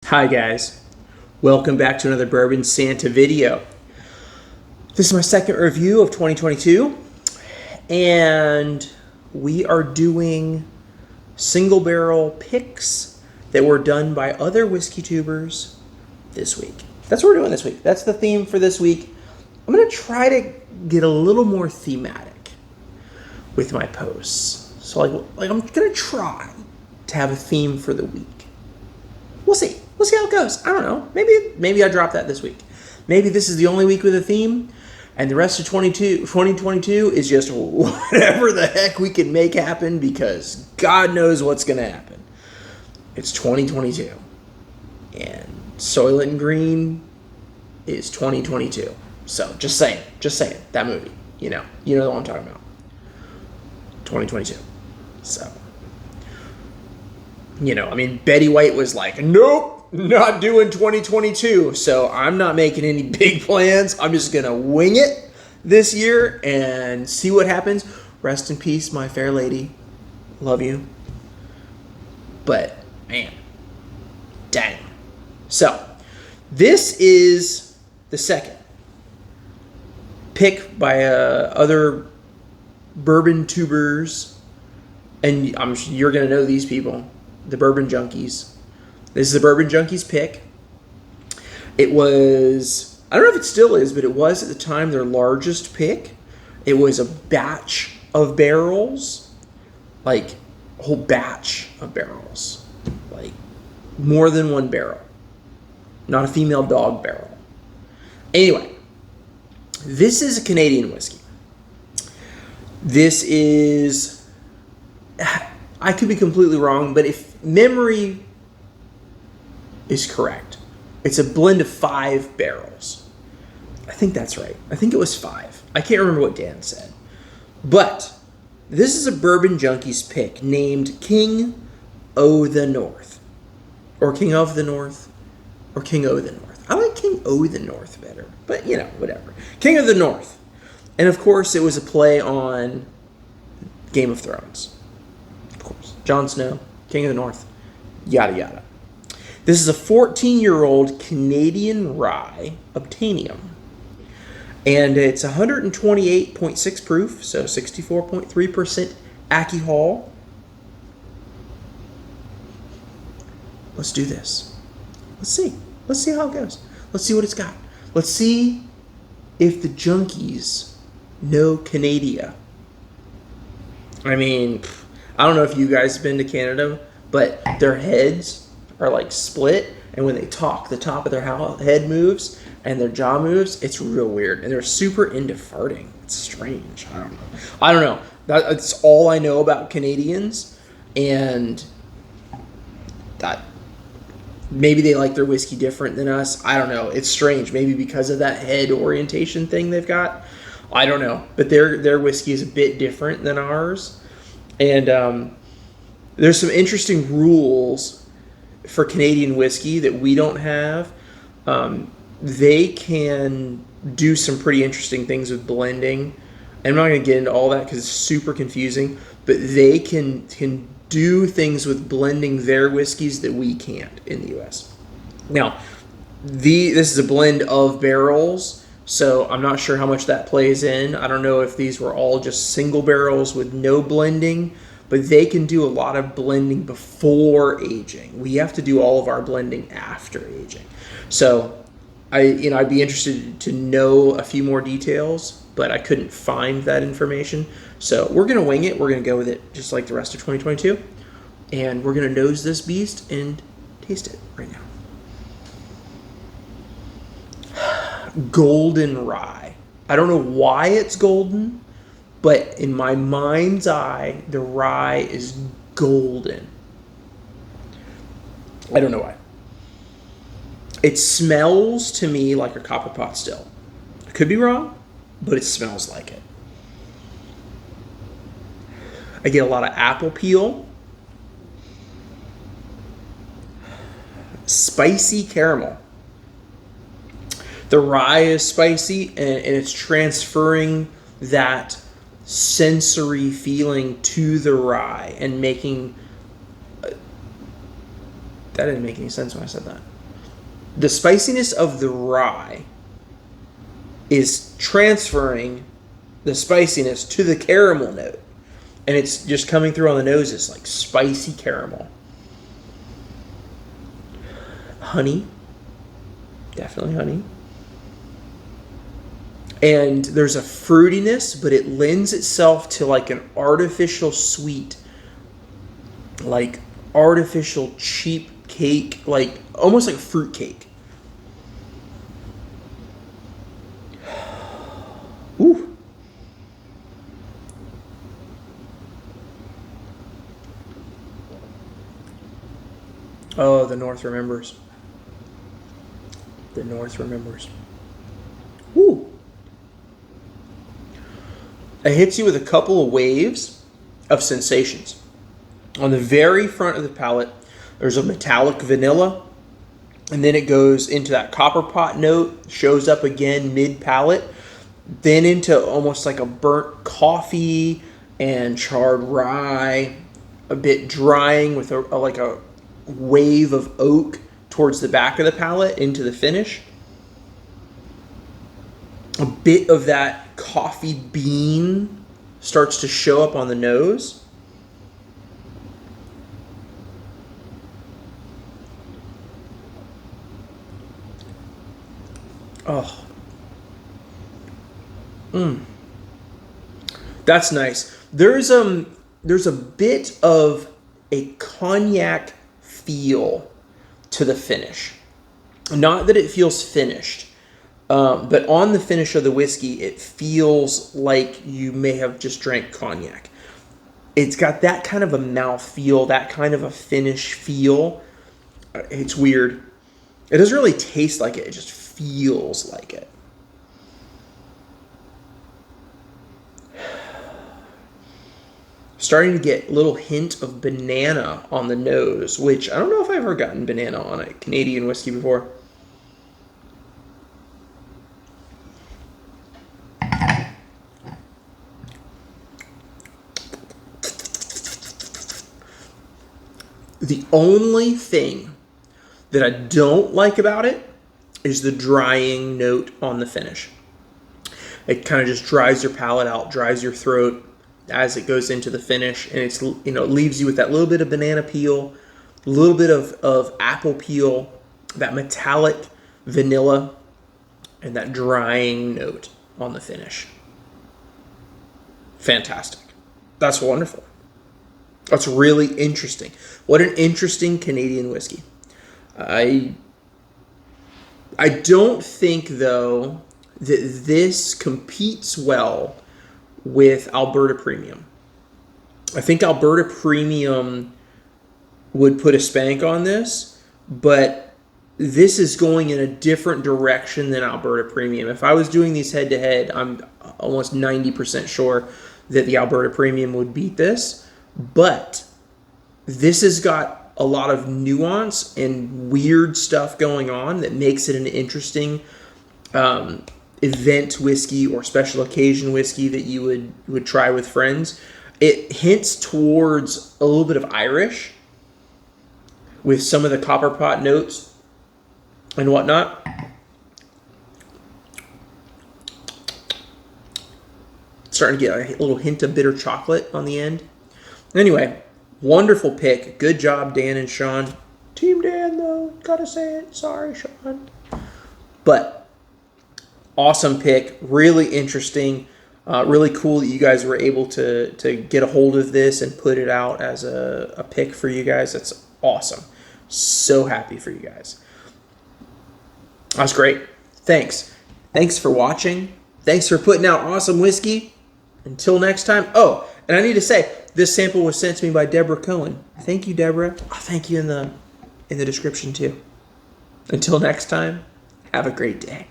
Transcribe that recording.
Hi guys, welcome back to another Bourbon Santa video. This is my second review of 2022 and we are doing single barrel picks that were done by other whiskey tubers this week. That's what we're doing this week. That's the theme for this week. I'm going to try to get a little more thematic with my posts. So like I'm going to try to have a theme for the week. We'll see. We'll see how it goes. I don't know. Maybe I drop that this week. Maybe this is the only week with a theme, and the rest of 2022 is just whatever the heck we can make happen because God knows what's going to happen. It's 2022, and Soylent Green is 2022. So just saying, that movie. You know what I'm talking about. 2022. So. Betty White was like, nope, not doing 2022. So I'm not making any big plans. I'm just going to wing it this year and see what happens. Rest in peace, my fair lady. Love you. But, man, dang. So, this is the second pick by other bourbon tubers. And you're going to know these people. The Bourbon Junkies. This is the Bourbon Junkies pick. It was, I don't know if it still is, but it was at the time their largest pick. It was a batch of barrels, like a whole batch of barrels, like more than one barrel, not a female dog barrel. Anyway, this is a Canadian whiskey. This is, I could be completely wrong, but if memory is correct, it's a blend of 5 barrels. I think that's right. I think it was 5. I can't remember what Dan said. But this is a Bourbon Junkies pick named King O' the North. Or King of the North. Or King O' the North. I like King O' the North better. But, whatever. King of the North. And, of course, it was a play on Game of Thrones. Of course. Jon Snow, King of the North, yada yada. This is a 14-year-old Canadian rye, Obtainium. And it's 128.6 proof, so 64.3% alcohol. Let's do this. Let's see. Let's see how it goes. Let's see what it's got. Let's see if the Junkies know Canada. I don't know if you guys have been to Canada, but their heads are like split, and when they talk, the top of their head moves and their jaw moves. It's real weird, and they're super into farting. It's strange. I don't know. That's all I know about Canadians, and that maybe they like their whiskey different than us. I don't know. It's strange. Maybe because of that head orientation thing they've got. I don't know, but their whiskey is a bit different than ours. And there's some interesting rules for Canadian whiskey that we don't have. They can do some pretty interesting things with blending. I'm not going to get into all that because it's super confusing. But they can do things with blending their whiskeys that we can't in the U.S. Now, this is a blend of barrels. So I'm not sure how much that plays in. I don't know if these were all just single barrels with no blending, but they can do a lot of blending before aging. We have to do all of our blending after aging. So I'd be interested to know a few more details, but I couldn't find that information. So we're going to wing it. We're going to go with it just like the rest of 2022. And we're going to nose this beast and taste it right now. Golden rye. I don't know why it's golden, but in my mind's eye, the rye is golden. I don't know why. It smells to me like a copper pot still. I could be wrong, but it smells like it. I get a lot of apple peel. Spicy caramel. The rye is spicy, and it's transferring that sensory feeling to the rye and making That didn't make any sense when I said that. The spiciness of the rye is transferring the spiciness to the caramel note. And it's just coming through on the nose as like spicy caramel. Honey. Definitely honey. And there's a fruitiness, but it lends itself to like an artificial sweet, like artificial cheap cake, like almost like a fruit cake. Ooh. Oh, the North remembers. The North remembers. Woo. It hits you with a couple of waves of sensations. On the very front of the palate, there's a metallic vanilla, and then it goes into that copper pot note, shows up again mid-palate, then into almost like a burnt coffee and charred rye, a bit drying with like a wave of oak towards the back of the palate into the finish. A bit of that coffee bean starts to show up on the nose. Oh. That's nice. There's a bit of a cognac feel to the finish. Not that it feels finished. But on the finish of the whiskey, it feels like you may have just drank cognac. It's got that kind of a mouth feel, that kind of a finish feel. It's weird. It doesn't really taste like it. It just feels like it. Starting to get a little hint of banana on the nose, which I don't know if I've ever gotten banana on a Canadian whiskey before. The only thing that I don't like about it is the drying note on the finish. It kind of just dries your palate out, dries your throat as it goes into the finish, and it's, you know, leaves you with that little bit of banana peel, a little bit of apple peel, that metallic vanilla, and that drying note on the finish. Fantastic. That's wonderful. That's really interesting. What an interesting Canadian whiskey. I don't think, though, that this competes well with Alberta Premium. I think Alberta Premium would put a spank on this, but this is going in a different direction than Alberta Premium. If I was doing these head-to-head, I'm almost 90% sure that the Alberta Premium would beat this, but this has got a lot of nuance and weird stuff going on that makes it an interesting event whiskey or special occasion whiskey that you would try with friends. It hints towards a little bit of Irish with some of the copper pot notes and whatnot. Starting to get a little hint of bitter chocolate on the end. Anyway, wonderful pick. Good job, Dan and Sean. Team Dan, though. Gotta say it. Sorry, Sean. But awesome pick. Really interesting. Really cool that you guys were able to get a hold of this and put it out as a pick for you guys. That's awesome. So happy for you guys. That's great. Thanks. Thanks for watching. Thanks for putting out awesome whiskey. Until next time. Oh, and I need to say, this sample was sent to me by Deborah Cohen. Thank you, Deborah. I'll thank you in the description too. Until next time, have a great day.